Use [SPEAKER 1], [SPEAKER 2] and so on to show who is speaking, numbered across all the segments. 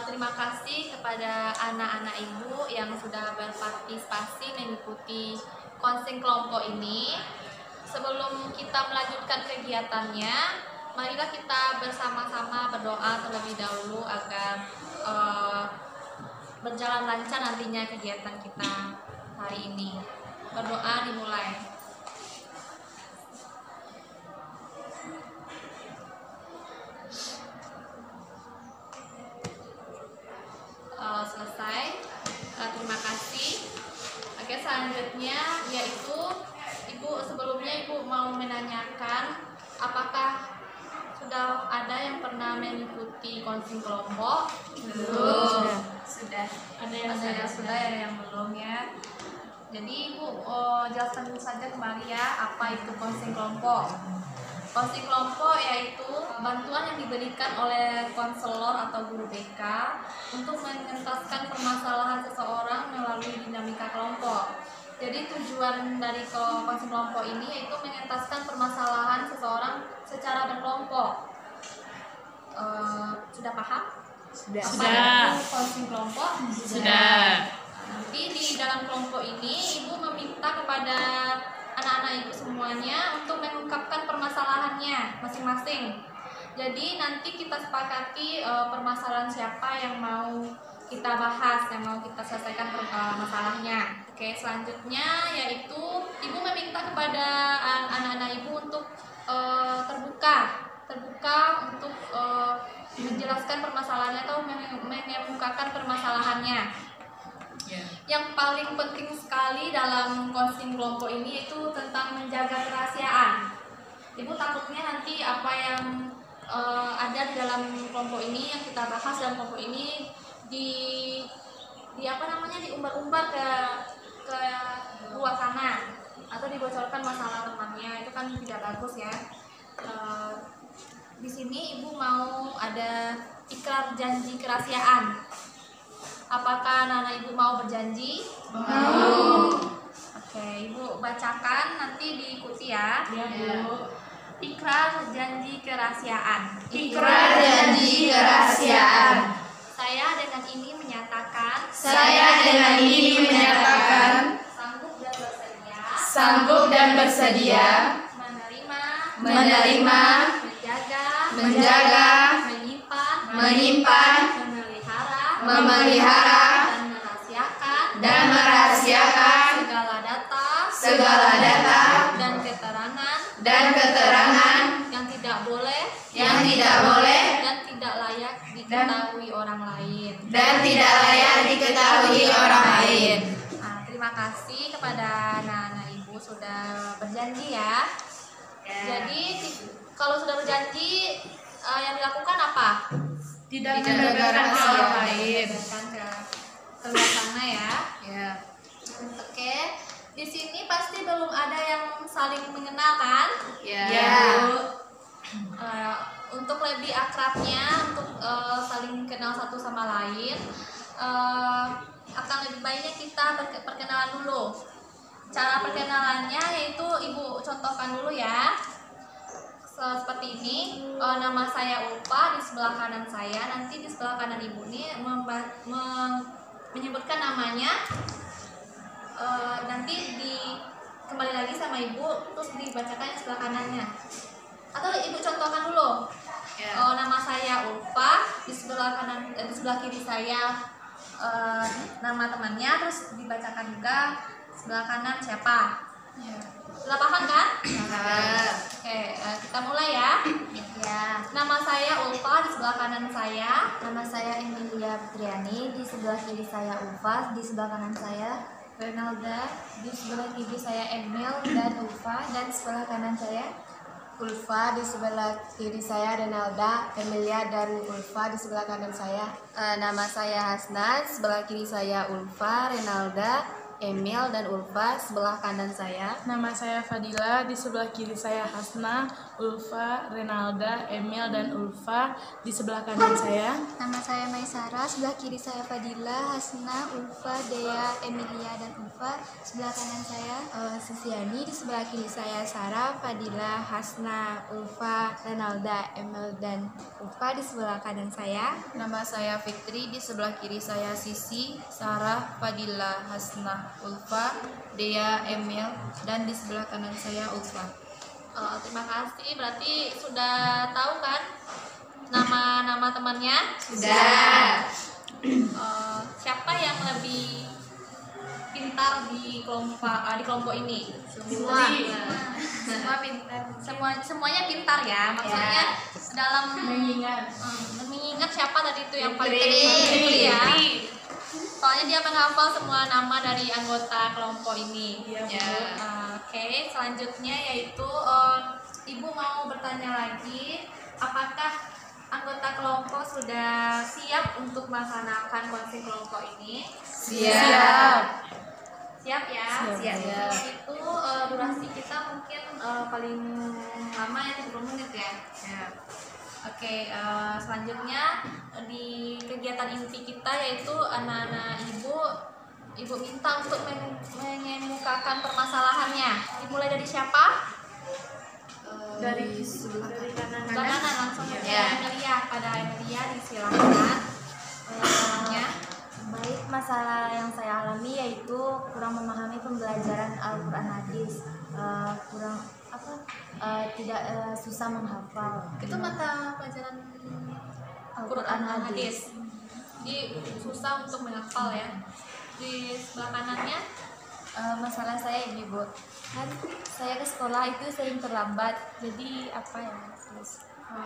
[SPEAKER 1] Terima kasih kepada anak-anak ibu yang sudah berpartisipasi mengikuti konseling kelompok ini. Sebelum kita melanjutkan kegiatannya, marilah kita bersama-sama berdoa terlebih dahulu agar berjalan lancar nantinya kegiatan kita hari ini. Berdoa dimulai. Selesai. Terima kasih. Oke, selanjutnya yaitu sebelumnya ibu mau menanyakan apakah sudah ada yang pernah mengikuti konseling kelompok? Belum. Sudah. Ada yang sudah, yang belum ya. Jadi ibu jelaskan saja kembali ya apa itu konseling kelompok. Konseling kelompok yaitu bantuan yang diberikan oleh konselor atau guru BK untuk mengentaskan permasalahan seseorang melalui dinamika kelompok. Jadi tujuan dari konseling kelompok ini yaitu mengentaskan permasalahan seseorang secara berkelompok. Sudah paham? Sudah. Apa itu konseling kelompok? Sudah. Nanti di dalam kelompok ini ibu meminta kepada anak-anak ibu semuanya untuk mengungkapkan permasalahannya masing-masing. Jadi nanti kita sepakati permasalahan siapa yang mau kita bahas, yang mau kita selesaikan masalahnya. Oke, selanjutnya yaitu ibu meminta kepada anak-anak ibu untuk terbuka untuk menjelaskan permasalahannya atau mengemukakan permasalahannya. Yang paling penting sekali dalam konseling kelompok ini itu tentang menjaga kerahasiaan. Ibu takutnya nanti apa yang ada di dalam kelompok ini yang kita bahas dalam kelompok ini diumbar-umbar ke luar sana atau dibocorkan masalah temannya, itu kan tidak bagus ya. Di sini ibu mau ada ikrar janji kerahasiaan. Apakah anak-anak ibu mau berjanji? Mau. Oke, ibu bacakan nanti diikuti ya. Iya, Bu. Ikrar janji kerahasiaan. Ikrar janji kerahasiaan. Saya dengan ini menyatakan. Sanggup dan bersedia. Menerima. Menjaga. Menyimpan. Memelihara dan merahasiakan segala data dan keterangan yang tidak boleh dan tidak layak diketahui orang lain. Terima kasih kepada anak-anak ibu sudah berjanji ya. Jadi kalau sudah berjanji yang dilakukan apa? Tidak mendengarkan orang lain ke luar sana ya. Oke, di sini pasti belum ada yang saling mengenal kan? Untuk lebih akrabnya, untuk saling kenal satu sama lain, akan lebih baiknya kita perkenalan dulu. Cara perkenalannya yaitu ibu contohkan dulu ya. Seperti ini, nama saya Ulfa, di sebelah kanan saya, nanti di sebelah kanan ibu ini menyebutkan namanya, nanti kembali lagi sama ibu, terus dibacakan yang sebelah kanannya. Atau ibu contohkan dulu, nama saya Ulfa, di sebelah kanan, di sebelah kiri saya nama temannya, terus dibacakan juga sebelah kanan siapa. Sudah paham kan? Oke, kita mulai ya. Nama saya Ulfa, di sebelah kanan saya.
[SPEAKER 2] Nama saya Emilia Fitriani, di sebelah kiri saya Ulfa, di sebelah kanan saya
[SPEAKER 1] Renalda,
[SPEAKER 2] di sebelah kiri saya Emil dan Ulfa, dan sebelah kanan saya
[SPEAKER 3] Ulfa, di sebelah kiri saya Renalda, Emilia dan Ulfa di sebelah kanan saya.
[SPEAKER 2] Nama saya Hasna, sebelah kiri saya Ulfa, Renalda, Emil dan Ulfa, sebelah kanan saya.
[SPEAKER 4] Nama saya Fadila, di sebelah kiri saya Hasna, Ulfa, Renalda, Emil, dan Ulfa, di sebelah kanan saya.
[SPEAKER 5] Nama saya Maisara, sebelah kiri saya Fadila, Hasna, Ulfa, Dea, Emilia, dan Ulfa, sebelah kanan saya.
[SPEAKER 3] Susiani, di sebelah kiri saya Sarah, Fadila, Hasna, Ulfa, Renalda, Emil, dan Ulfa, di sebelah kanan saya.
[SPEAKER 2] Nama saya Fitri, di sebelah kiri saya Sisi, Sarah, Fadila, Hasna, Ulfa, Dea, Emil, dan di sebelah kanan saya Ulfa.
[SPEAKER 1] Terima kasih. Berarti sudah tahu kan nama-nama temannya?
[SPEAKER 2] Sudah.
[SPEAKER 1] Siapa yang lebih pintar di kelompok ini? Semua pintar. Semuanya pintar ya. Maksudnya dalam mengingat siapa tadi itu yang paling Fitri ya. Soalnya dia menghafal semua nama dari anggota kelompok ini. Oke, selanjutnya yaitu Ibu mau bertanya lagi, apakah anggota kelompok sudah siap untuk melaksanakan konsep kelompok ini?
[SPEAKER 2] Siap.
[SPEAKER 1] Siap ya?
[SPEAKER 2] Siap.
[SPEAKER 1] Itu durasi kita mungkin paling lama ya 30 menit ya? Oke, selanjutnya di kegiatan inti kita yaitu anak-anak ibu minta untuk mengemukakan permasalahannya. Dimulai dari siapa? Dari kanan langsung ya. Emilia, pada Emilia disilakan.
[SPEAKER 2] Baik, masalah yang saya alami yaitu kurang memahami pembelajaran Al-Quran hadis, tidak susah menghafal.
[SPEAKER 1] Itu mata pelajaran Al-Quran hadis. Jadi susah untuk menghafal ya. Di sebelah kanannya
[SPEAKER 2] Masalah saya ini, Bu, kan saya ke sekolah itu sering terlambat, jadi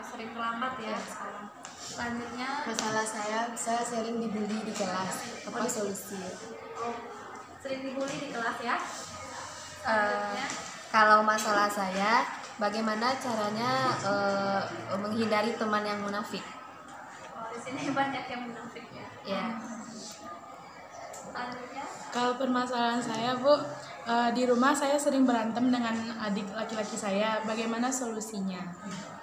[SPEAKER 1] sering terlambat ya sekarang. Selanjutnya
[SPEAKER 3] Masalah saya sering dibully di kelas. Apa solusi?
[SPEAKER 1] sering dibully di kelas ya. Selanjutnya
[SPEAKER 2] kalau masalah saya, bagaimana caranya menghindari teman yang munafik?
[SPEAKER 1] di sini banyak yang munafik ya.
[SPEAKER 2] Ya.
[SPEAKER 1] Selanjutnya
[SPEAKER 4] Kalau permasalahan saya, Bu, di rumah saya sering berantem dengan adik laki-laki saya. Bagaimana solusinya?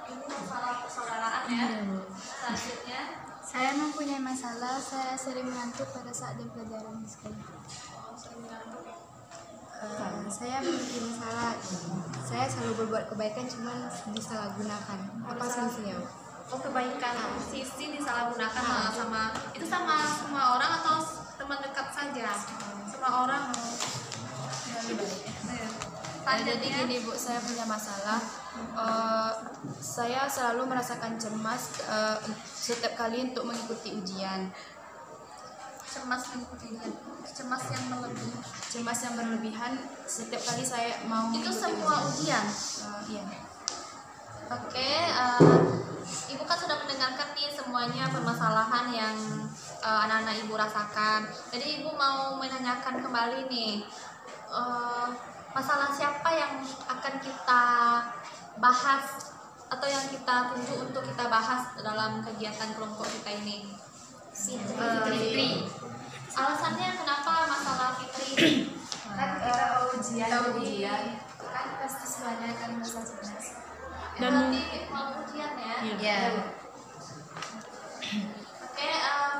[SPEAKER 1] ini masalah persaudaraan ya. Selanjutnya
[SPEAKER 5] Saya mempunyai masalah, saya sering mengantuk pada saat jam pelajaran di sekolah.
[SPEAKER 1] sering mengantuk ya.
[SPEAKER 3] Saya memiliki masalah. Saya selalu berbuat kebaikan, cuman disalahgunakan. Apa solusinya?
[SPEAKER 1] Kebaikan sisi disalahgunakan sama semua orang atau teman dekat saja? Semua orang.
[SPEAKER 2] Jadi gini, Bu, saya punya masalah. Saya selalu merasakan cemas setiap kali untuk mengikuti ujian.
[SPEAKER 1] Cemas yang
[SPEAKER 2] berlebihan setiap kali saya mau
[SPEAKER 1] itu
[SPEAKER 2] mengikuti
[SPEAKER 1] semua ujian.
[SPEAKER 2] Iya.
[SPEAKER 1] Oke, Ibu kan sudah mendengarkan nih semuanya permasalahan yang anak-anak Ibu rasakan. Jadi Ibu mau menanyakan kembali nih, masalah siapa yang akan kita bahas atau yang kita tuju untuk kita bahas dalam kegiatan kelompok kita ini? Fitri. Alasannya kenapa masalah Fitri?
[SPEAKER 2] Kan kita ujian kan pasti semuanya akan merasa cemas.
[SPEAKER 4] Dan
[SPEAKER 1] Berarti mau ujian ya?
[SPEAKER 2] Iya.
[SPEAKER 1] Oke,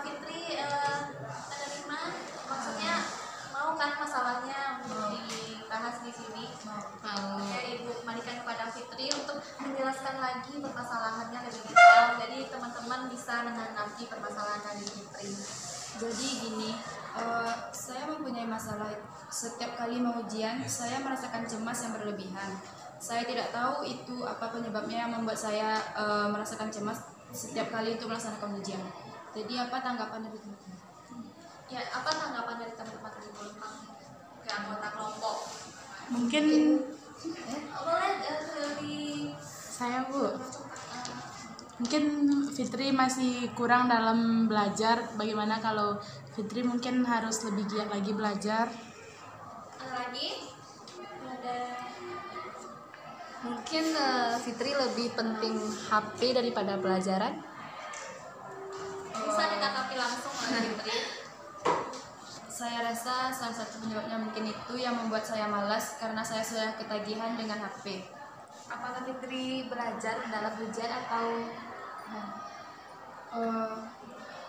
[SPEAKER 1] Fitri menerima, maksudnya mau kan masalahnya untuk dibahas di sini? Mau. Oke, Ibu kembalikan kepada Fitri untuk menjelaskan lagi permasalahannya lebih detail. Jadi teman-teman bisa menanggapi permasalahan dari Fitri.
[SPEAKER 2] Jadi gini, saya mempunyai masalah. Setiap kali mau ujian, saya merasakan cemas yang berlebihan. Saya tidak tahu itu apa penyebabnya yang membuat saya merasakan cemas setiap kali untuk melaksanakan ujian. Jadi apa tanggapan dari teman-teman?
[SPEAKER 1] Ya, apa tanggapan dari teman-teman di Bulpang ke anggota kelompok?
[SPEAKER 4] mungkin
[SPEAKER 1] Boleh dari
[SPEAKER 4] saya, Bu, mungkin Fitri masih kurang dalam belajar. Bagaimana kalau Fitri mungkin harus lebih giat lagi belajar?
[SPEAKER 1] ada lagi? Ada.
[SPEAKER 2] Mungkin Fitri lebih penting HP daripada pelajaran.
[SPEAKER 1] Bisa ditanggapi langsung oleh Fitri.
[SPEAKER 2] Saya rasa rasa salah satu penyebabnya mungkin itu yang membuat saya malas karena saya sudah ketagihan dengan HP.
[SPEAKER 1] Apakah Fitri belajar dalam ujian atau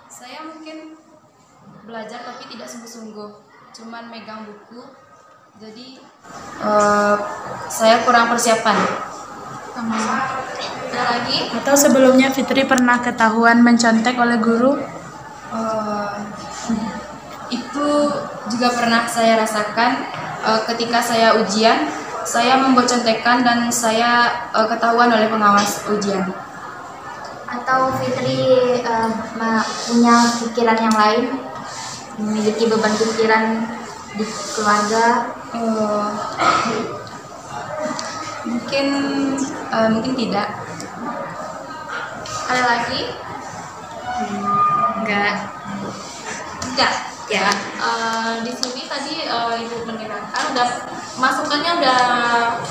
[SPEAKER 2] Saya mungkin belajar tapi tidak sungguh-sungguh, cuman megang buku, jadi saya kurang persiapan.
[SPEAKER 1] ada lagi?
[SPEAKER 4] Atau sebelumnya Fitri pernah ketahuan mencontek oleh guru?
[SPEAKER 2] Itu juga pernah saya rasakan ketika saya ujian, saya membuat contekan dan saya ketahuan oleh pengawas ujian.
[SPEAKER 5] Atau Fitri punya pikiran yang lain, memiliki beban pikiran di keluarga?
[SPEAKER 2] Mungkin tidak.
[SPEAKER 1] Ada lagi?
[SPEAKER 3] Enggak.
[SPEAKER 1] Enggak.
[SPEAKER 3] Ya.
[SPEAKER 1] Di sini tadi Ibu mendengarkan masukannya udah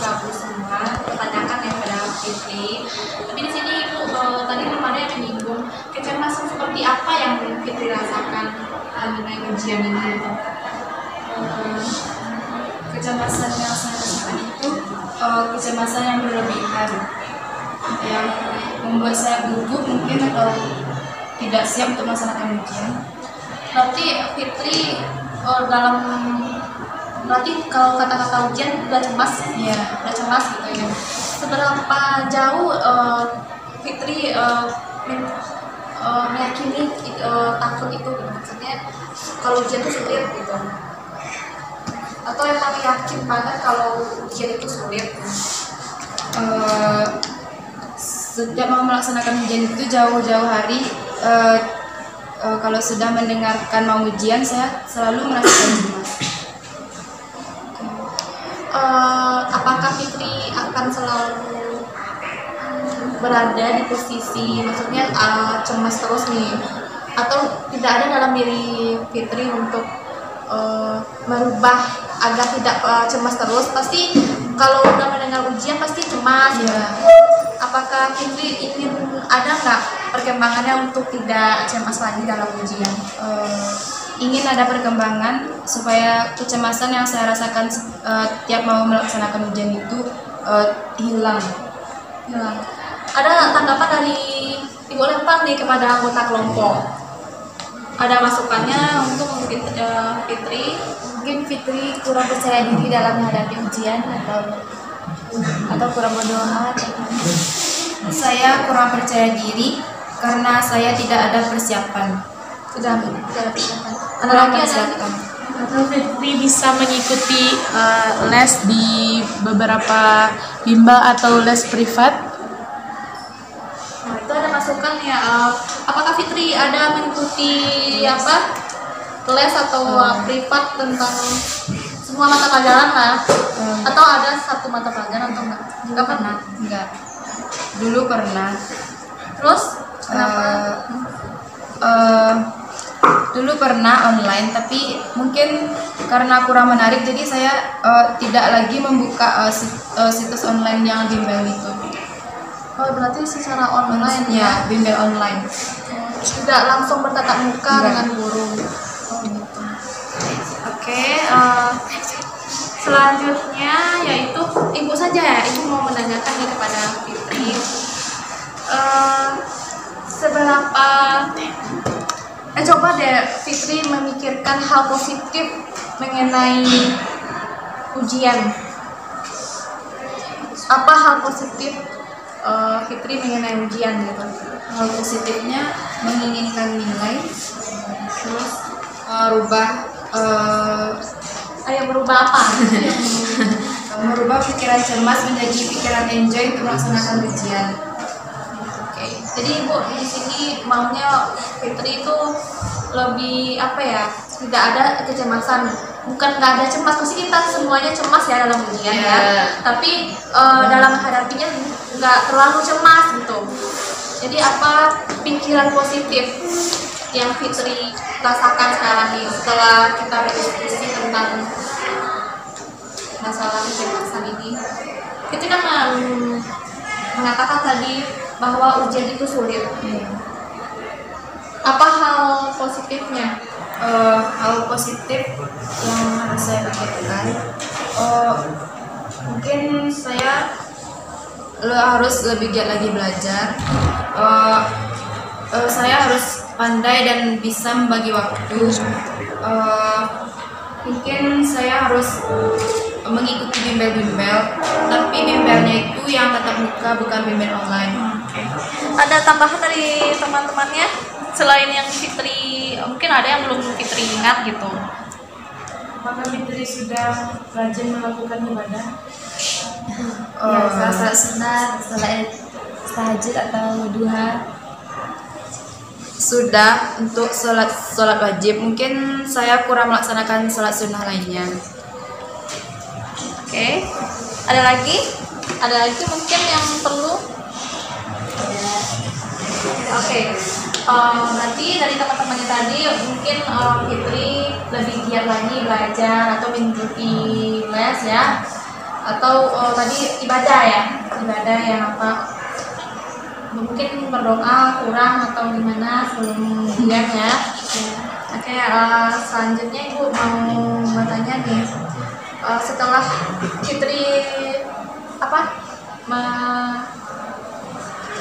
[SPEAKER 1] bagus semua, pertanyakan yang pada Fitri. Tapi di sini Ibu tadi belum ada yang menyinggung kecemasan seperti apa yang Fitri rasakan mengenai ujian ini gitu.
[SPEAKER 2] Kecemasan yang saya rasakan itu kecemasan yang berlebihan, yang membuat saya gugup mungkin atau tidak siap untuk melaksanakan ujian.
[SPEAKER 1] Berarti Fitri berarti kalau kata-kata ujian udah cemas,
[SPEAKER 2] Iya.
[SPEAKER 1] udah cemas gitu ya. Seberapa jauh Fitri meyakini takut itu gitu. Maksudnya kalau ujian itu sulit gitu, atau emang yakin banget kalau ujian itu sulit?
[SPEAKER 2] Setiap mau melaksanakan ujian itu jauh-jauh hari, kalau sudah mendengarkan mau ujian saya selalu merasakan cemas.
[SPEAKER 1] Apakah Fitri akan selalu berada di posisi maksudnya cemas terus nih, atau tidak ada dalam diri Fitri untuk merubah agar tidak cemas terus? Pasti kalau udah mendengar ujian pasti cemas.
[SPEAKER 2] Iya.
[SPEAKER 1] Apakah Fitri ingin ada nggak perkembangannya untuk tidak cemas lagi dalam ujian?
[SPEAKER 2] Ingin ada perkembangan supaya kecemasan yang saya rasakan tiap mau melaksanakan ujian itu hilang.
[SPEAKER 1] Ada tanggapan dari Ibu Lempar nih kepada anggota kelompok? Ada masukannya untuk Fitri?
[SPEAKER 5] Mungkin Fitri kurang percaya diri dalam menghadapi ujian atau kurang berdoa.
[SPEAKER 2] Saya kurang percaya diri karena saya tidak ada persiapan.
[SPEAKER 1] Sudah persiapan. Ada
[SPEAKER 2] Kurang
[SPEAKER 1] lagi?
[SPEAKER 2] persiapan.
[SPEAKER 4] Atau Fitri bisa mengikuti les di beberapa bimbel atau les privat?
[SPEAKER 1] Nah, itu ada masukan ya. Apakah Fitri ada mengikuti les atau privat tentang semua mata pelajaran lah? Atau ada satu mata pelajaran atau enggak? Enggak pernah.
[SPEAKER 2] Enggak. Dulu pernah.
[SPEAKER 1] Terus kenapa?
[SPEAKER 2] Dulu pernah online, tapi mungkin karena kurang menarik jadi saya tidak lagi membuka situs online yang bimbel itu.
[SPEAKER 1] Oh, berarti secara online ya?
[SPEAKER 2] Bimbel online.
[SPEAKER 1] Tidak langsung bertatap muka
[SPEAKER 2] Enggak.
[SPEAKER 1] dengan guru. Oh, gitu. Oke, selanjutnya yaitu Ibu saja ya. Ibu mau menanyakan nih kepada Fitri. Seberapa coba deh Fitri memikirkan hal positif mengenai ujian. Apa hal positif Fitri mengenai ujian gitu?
[SPEAKER 2] Hal positifnya menginginkan nilai, terus merubah apa? Merubah pikiran cemas menjadi pikiran enjoy untuk melaksanakan ujian.
[SPEAKER 1] Oke, jadi Ibu di sini maunya Fitri itu lebih tidak ada kecemasan. Bukan nggak ada cemas, pasti kita semuanya cemas ya dalam ujian ya. Tapi dalam menghadapinya nggak terlalu cemas gitu. Jadi apa pikiran positif yang Fitri rasakan sekarang nih setelah kita berdiskusi tentang masalah kecemasan ini? Fitri kan mengatakan tadi bahwa ujian itu sulit. Apa hal positifnya?
[SPEAKER 2] Hal positif yang harus saya pikirkan, mungkin saya harus lebih giat lagi belajar. Saya harus pandai dan bisa membagi waktu. Mungkin saya harus mengikuti bimbel-bimbel, tapi bimbelnya itu yang tatap muka, bukan bimbel online.
[SPEAKER 1] Ada tambahan dari teman-temannya selain yang Fitri, mungkin ada yang belum Fitri ingat gitu.
[SPEAKER 4] Apakah Fitri sudah rajin melakukan ibadah?
[SPEAKER 2] Ya,
[SPEAKER 5] Salat sunat, salat tahajud atau duha.
[SPEAKER 2] Sudah untuk sholat wajib, mungkin saya kurang melaksanakan sholat sunnah lainnya.
[SPEAKER 1] Oke. Ada lagi? Ada lagi mungkin yang perlu? Oke. Nanti dari teman-temannya tadi mungkin Fitri lebih giat lagi belajar atau mengikuti les ya, atau tadi ibadah yang apa? Mungkin berdoa kurang atau gimana sebelum ujian ya. Oke, selanjutnya Ibu mau bertanya nih, setelah Fitri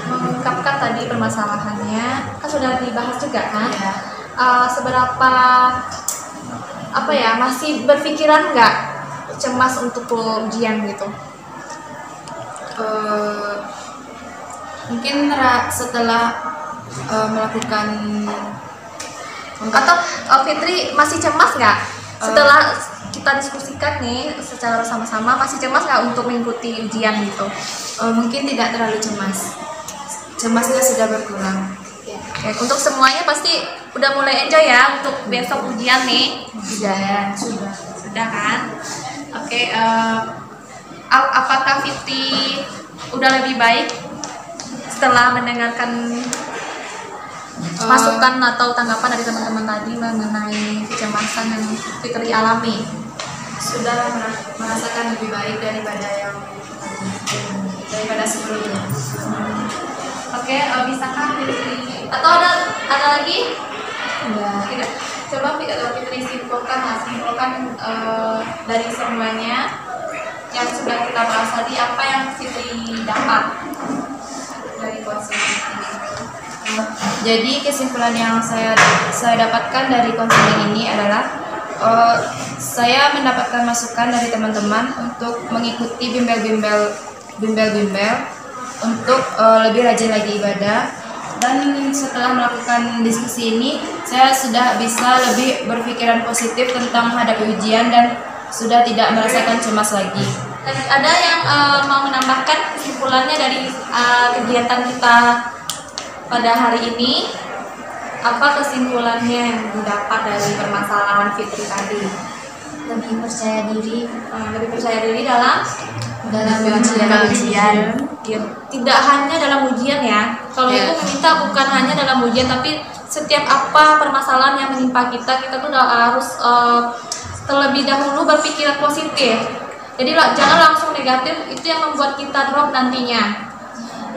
[SPEAKER 1] mengungkapkan tadi permasalahannya, kan sudah dibahas juga kan? Seberapa masih berpikiran nggak cemas untuk ujian gitu?
[SPEAKER 2] Mungkin setelah melakukan
[SPEAKER 1] Atau Fitri masih cemas nggak setelah kita diskusikan nih secara bersama-sama, masih cemas nggak untuk mengikuti ujian gitu?
[SPEAKER 2] mungkin tidak terlalu cemas. Cemasnya sudah berkurang.
[SPEAKER 1] Oke, untuk semuanya pasti udah mulai enjoy ya untuk besok ujian nih. Sudah kan? Oke, apakah Fitri udah lebih baik setelah mendengarkan masukan atau tanggapan dari teman-teman tadi mengenai kecemasan yang Fitri alami?
[SPEAKER 2] Sudah merasakan lebih baik daripada sebelumnya.
[SPEAKER 1] Oke, bisakah Fitri atau ada lagi? Tidak. Coba Fitri simpulkan dari semuanya yang sudah kita bahas tadi, apa yang Fitri dapat dari konseling ini?
[SPEAKER 2] Jadi kesimpulan yang saya dapatkan dari konseling ini adalah saya mendapatkan masukan dari teman-teman untuk mengikuti bimbel-bimbel untuk lebih rajin lagi ibadah. Dan setelah melakukan diskusi ini, saya sudah bisa lebih berpikiran positif tentang menghadapi ujian dan sudah tidak merasakan cemas lagi.
[SPEAKER 1] Ada yang mau menambahkan kesimpulannya dari kegiatan kita pada hari ini? Apa kesimpulannya yang didapat dari permasalahan Fitri tadi?
[SPEAKER 5] Lebih percaya diri.
[SPEAKER 1] Lebih percaya diri dalam
[SPEAKER 2] ujian.
[SPEAKER 1] Ya, tidak hanya dalam ujian ya. Kalau Ibu meminta bukan hanya dalam ujian, tapi setiap apa permasalahan yang menimpa kita tuh harus terlebih dahulu berpikiran positif. Jadi jangan langsung negatif, itu yang membuat kita drop nantinya.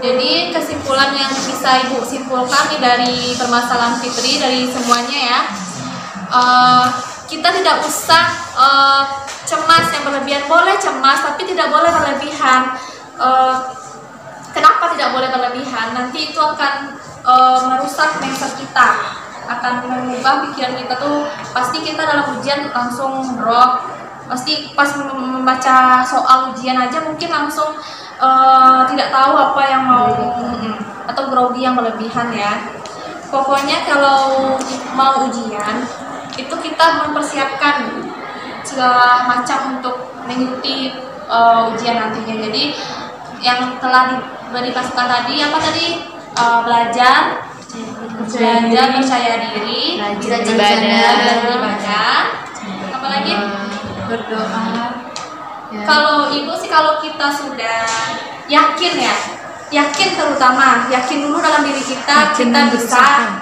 [SPEAKER 1] Jadi kesimpulan yang bisa Ibu simpulkan nih dari permasalahan Fitri, dari semuanya ya, kita tidak usah cemas yang berlebihan. Boleh cemas tapi tidak boleh berlebihan. Kenapa tidak boleh berlebihan? Nanti itu akan merusak mindset kita, akan mengubah pikiran kita tuh. Pasti kita dalam ujian langsung drop, pasti pas membaca soal ujian aja mungkin langsung tidak tahu apa yang mau, atau grogi yang berlebihan ya. Pokoknya kalau mau ujian itu kita mempersiapkan segala macam untuk mengikuti ujian nantinya. Jadi yang telah diberi pasukan tadi apa tadi? Belajar, percaya diri, rajin ibadah, apalagi
[SPEAKER 2] berdoa.
[SPEAKER 1] Kalau Ibu sih, kalau kita sudah yakin terutama yakin dulu dalam diri kita bisa.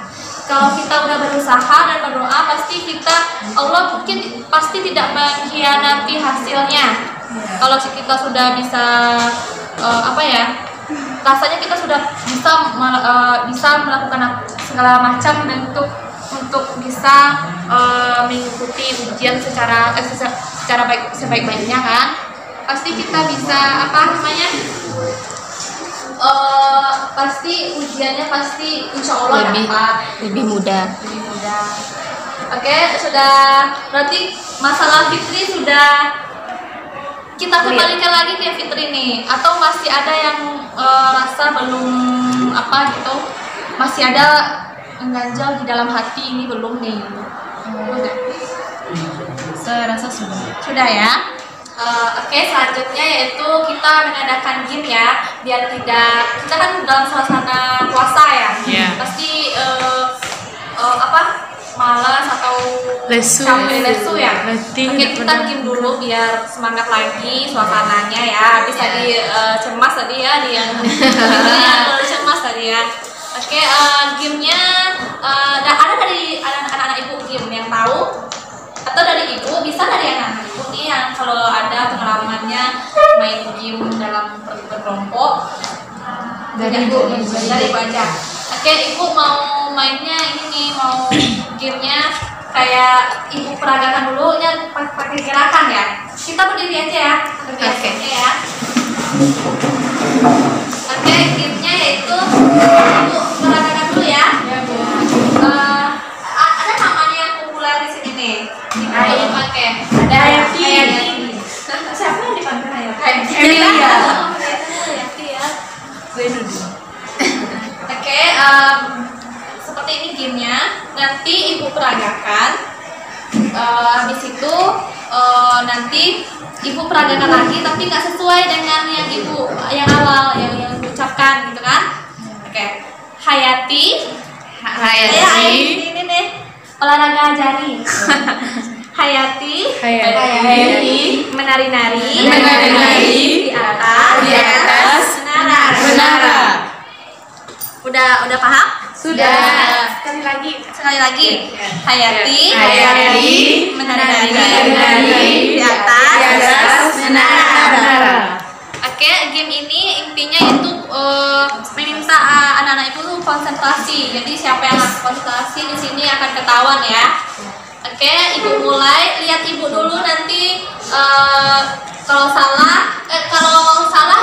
[SPEAKER 1] Kalau kita udah berusaha dan berdoa, Allah mungkin pasti tidak mengkhianati hasilnya. Kalau kita sudah bisa rasanya kita sudah bisa melakukan segala macam bentuk untuk bisa mengikuti ujian secara sebaik-baiknya kan. Pasti kita bisa pasti ujiannya pasti insya Allah
[SPEAKER 3] lebih mudah.
[SPEAKER 1] Oke, sudah berarti masalah Fitri sudah kita kembalikan lagi ke Fitri nih, atau masih ada yang rasa belum gitu, masih ada mengganjal di dalam hati ini belum nih?
[SPEAKER 2] Saya rasa sudah
[SPEAKER 1] ya. Oke, selanjutnya yaitu kita mengadakan game ya, biar tidak, kita kan dalam suasana puasa ya, pasti malas atau capek lesu ya. Oke, kita game dulu biar semangat lagi suasananya ya. Habis tadi cemas tadi ya, cemas tadi ya. Oke, gamenya ada dari anak-anak ibu game yang tahu, atau dari ibu, bisa dari anak-anak ibu nih yang kalau ada pengalamannya main game dalam berkelompok. Dari ibu aja. Oke, ibu mau mainnya ini nih, mau gamenya kayak ibu peragakan dulu ya, pakai gerakan ya. Kita berdiri aja ya, ya. Oke, gamenya yaitu ibu peragakan dulu ya. Ada namanya yang populer di sini nih. Kita dipakai. Ada Hayati. Siapa yang dipanggil Hayati? Emilia. Oke, seperti ini gamenya. Nanti ibu peragakan. Habis itu nanti ibu peragakan lagi, tapi nggak sesuai dengan yang awal yang diucapkan gitu kan? Oke, Hayati. Ini nih olahraga jari. Hayati. Menari-nari. Di atas. Menara. Udah paham?
[SPEAKER 3] Sudah.
[SPEAKER 1] Sekali lagi. Hayati. Menari-nari. Di atas. Menara. Oke, game ini intinya itu meminta anak-anak itu konsentrasi. Jadi siapa yang konsentrasi di sini akan ketahuan ya. Oke, ibu mulai. Lihat ibu dulu nanti. Kalau salah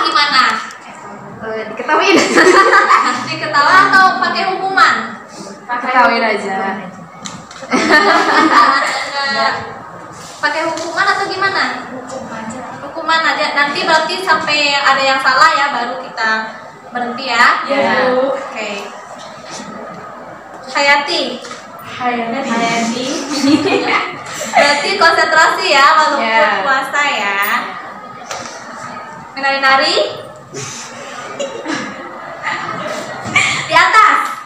[SPEAKER 1] gimana?
[SPEAKER 3] Diketawain.
[SPEAKER 1] Diketawa atau pakai hukuman?
[SPEAKER 3] Ketawain aja.
[SPEAKER 1] Pakai hukuman atau gimana? Hukuman aja. Nanti berarti sampai ada yang salah ya, baru kita berhenti ya. Oke. Hayati. Berarti konsentrasi ya, walaupun puasa ya. Menari-nari. Di atas.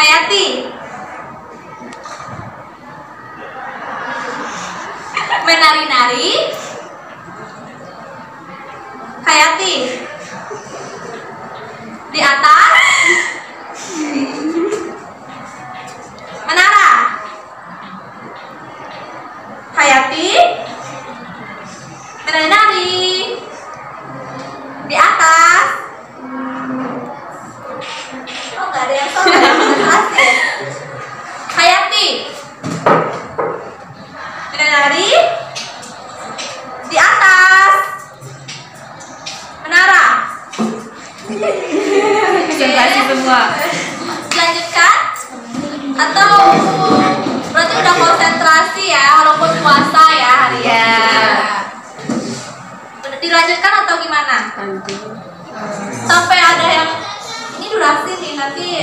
[SPEAKER 1] Hayati. Menari-nari. Hayati. Di atas. Menara. Hayati. Menari-nari. Di atas. Oh, nggak ada yang salah. Hayati. Menari. Di atas. Menara.
[SPEAKER 3] Konsentrasi semua.
[SPEAKER 1] Dilanjutkan? Atau berarti udah konsentrasi ya, walaupun puasa ya hari ini. Dilanjutkan atau gimana? Sampai ada yang ini durasi nih, nanti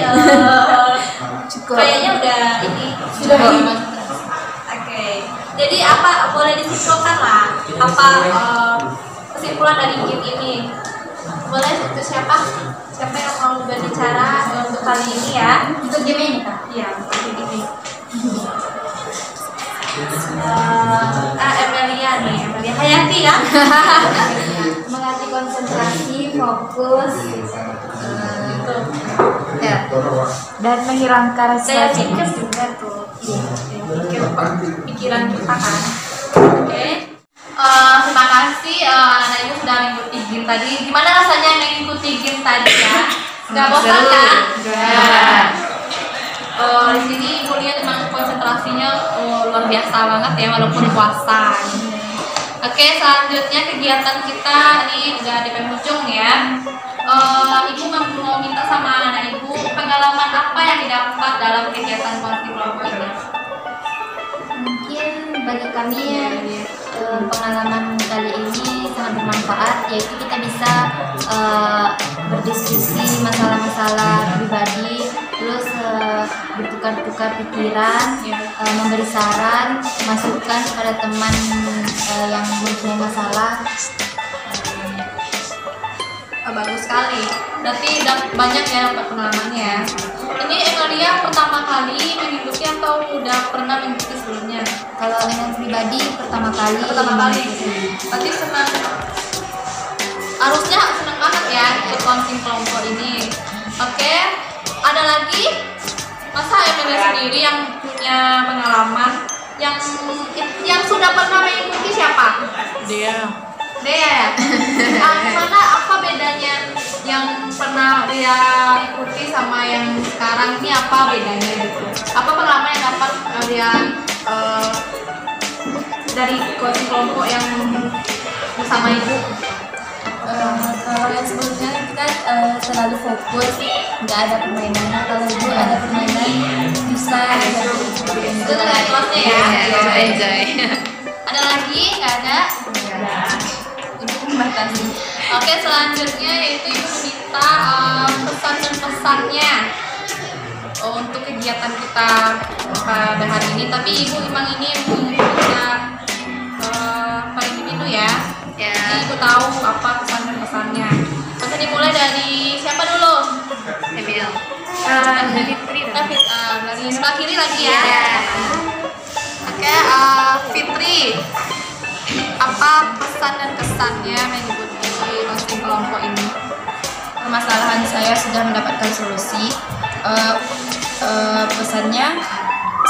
[SPEAKER 1] kayaknya udah ini. Oke. Jadi apa boleh disimpulkan lah? Apa kesimpulan dari game ini? Boleh itu siapa yang mau berbicara untuk kali ini ya?
[SPEAKER 2] Untuk game ini Kak?
[SPEAKER 1] Iya, untuk game ini. Emilia nih, Emilia Hayati ya.
[SPEAKER 5] Melatih konsentrasi, fokus,
[SPEAKER 3] Dan menghilangkan
[SPEAKER 1] Saya
[SPEAKER 3] rasa
[SPEAKER 1] pikir
[SPEAKER 3] cemas.
[SPEAKER 1] juga tuh, pikiran kita kan. Oke. Terima kasih anak ibu sudah mengikuti game tadi. Gimana rasanya mengikuti game tadi ya? Gak bosan kan? Gak. Di sini ibu lihat memang konsentrasinya luar biasa banget ya walaupun puasa. Oke, selanjutnya kegiatan kita ini udah di penghujung ya. Ibu mau minta sama anak ibu pengalaman apa yang didapat dalam kegiatan konseling kelompok ini?
[SPEAKER 5] mungkin bagi kami pengalaman kali ini sangat bermanfaat, yaitu kita bisa berdiskusi masalah-masalah pribadi, terus bertukar-tukar pikiran, memberi saran, masukan kepada teman yang mempunyai masalah.
[SPEAKER 1] Bagus sekali. Berarti banyak ya dapat pengalamannya ya. Ini Emilia pertama kali mengikuti atau udah pernah mengikuti sebelumnya?
[SPEAKER 5] Kalau dengan pribadi pertama kali.
[SPEAKER 1] Berarti senang. Harusnya senang banget ya ikut konseling kelompok ini. Oke. Ada lagi? Masa Emilia sendiri yang punya pengalaman yang sudah pernah mengikuti siapa?
[SPEAKER 4] Dia.
[SPEAKER 1] Dea ya? Gimana, apa bedanya yang pernah dia ikuti sama yang sekarang ini, apa bedanya gitu? Apa pengalaman yang dapat dia dari coaching kelompok yang bersama ibu?
[SPEAKER 2] Kalau yang sebelumnya kita selalu fokus, nggak ada permainan. Nah, kalau ibu ada permainan bisa
[SPEAKER 1] Itu dengan kelasnya ya?
[SPEAKER 3] Enjoy.
[SPEAKER 1] Ada lagi? Nggak ada? Oke, selanjutnya yaitu ibu meminta pesan dan pesannya untuk kegiatan kita pada hari ini. Tapi ibu memang ini punya paling dulu ya. Jadi ibu tahu apa pesan dan pesannya. Masa dimulai dari siapa dulu?
[SPEAKER 3] Emil.
[SPEAKER 1] Dari Fitri. Dari sebelah kiri lagi ya. Oke, Fitri. Apa pesan dan kesannya mengikuti konseling kelompok ini?
[SPEAKER 2] permasalahan saya sudah mendapatkan solusi. Pesannya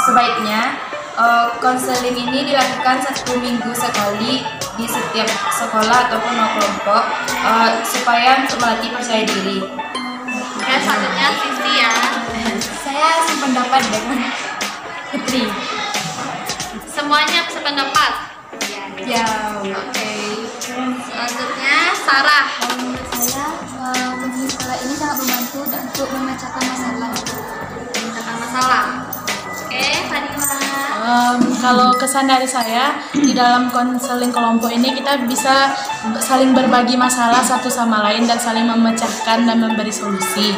[SPEAKER 2] sebaiknya konseling ini dilakukan 1 minggu sekali di setiap sekolah ataupun kelompok supaya untuk melatih percaya diri.
[SPEAKER 1] Oke, selanjutnya Sisi ya.
[SPEAKER 5] Saya sependapat dengan
[SPEAKER 2] Putri.
[SPEAKER 1] Semuanya sependapat.
[SPEAKER 2] Ya.
[SPEAKER 1] Oke. Selanjutnya Sarah.
[SPEAKER 5] menurut saya konseling sekolah ini sangat membantu untuk memecahkan masalah.
[SPEAKER 1] Tentang masalah. Oke, Fadila.
[SPEAKER 4] Kalau kesan dari saya di dalam konseling kelompok ini kita bisa saling berbagi masalah satu sama lain dan saling memecahkan dan memberi solusi.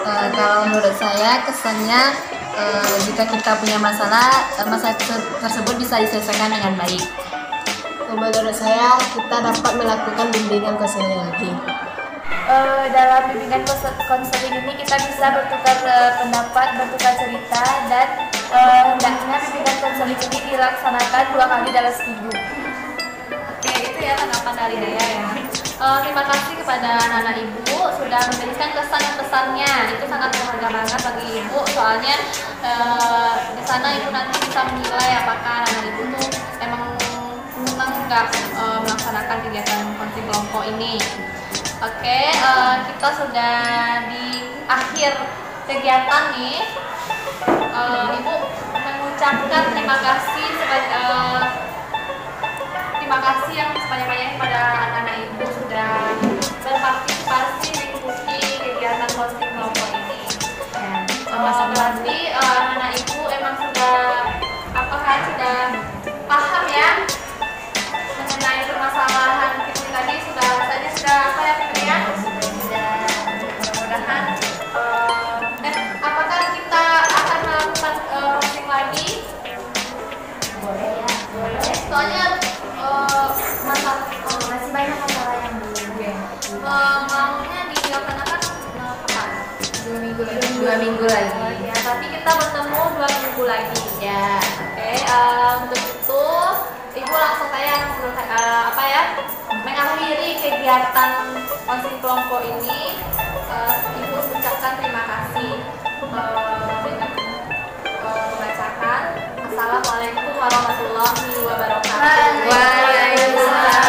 [SPEAKER 5] Kalau menurut saya kesannya jika kita punya masalah tersebut bisa diselesaikan dengan baik.
[SPEAKER 3] Menurut saya kita dapat melakukan bimbingan konseling lagi.
[SPEAKER 5] Dalam bimbingan konseling ini kita bisa bertukar pendapat, bertukar cerita, dan hendaknya bimbingan konseling ini dilaksanakan 2 kali dalam seminggu.
[SPEAKER 1] Oke, itu ya tanggapan dari Dea ya. Terima kasih kepada anak ibu sudah memberikan kesan dan pesannya. Itu sangat berharga banget bagi ibu, soalnya di sana ibu nanti bisa menilai apakah anak ibu tuh emang senang nggak melaksanakan kegiatan konseling kelompok ini. Oke, kita sudah di akhir kegiatan nih. Ibu mengucapkan terima kasih yang sebanyak-banyaknya kepada anak-anak ibu sudah berpartisipasi mengikuti kegiatan konseling kelompok ini. Berarti anak ibu emang sudah sudah paham ya mengenai permasalahan kita tadi, rasanya sudah apa ya Fitri ya? Sudah, mudah-mudahan. Apakah kita akan melakukan konseling lagi?
[SPEAKER 5] Boleh ya, boleh.
[SPEAKER 1] Soalnya
[SPEAKER 5] Masih banyak masalah yang belum.
[SPEAKER 1] maunya dilaksanakan kapan?
[SPEAKER 5] 2 minggu lagi.
[SPEAKER 1] Ya, tapi kita bertemu 2 minggu lagi.
[SPEAKER 5] Ya.
[SPEAKER 1] Oke, untuk itu Ibu langsung saja mengakhiri kegiatan konseling kelompok ini. Ibu ucapkan terima kasih dengan membacakan Assalamualaikum warahmatullahi wabarakatuh.
[SPEAKER 5] Waalaikumsalam.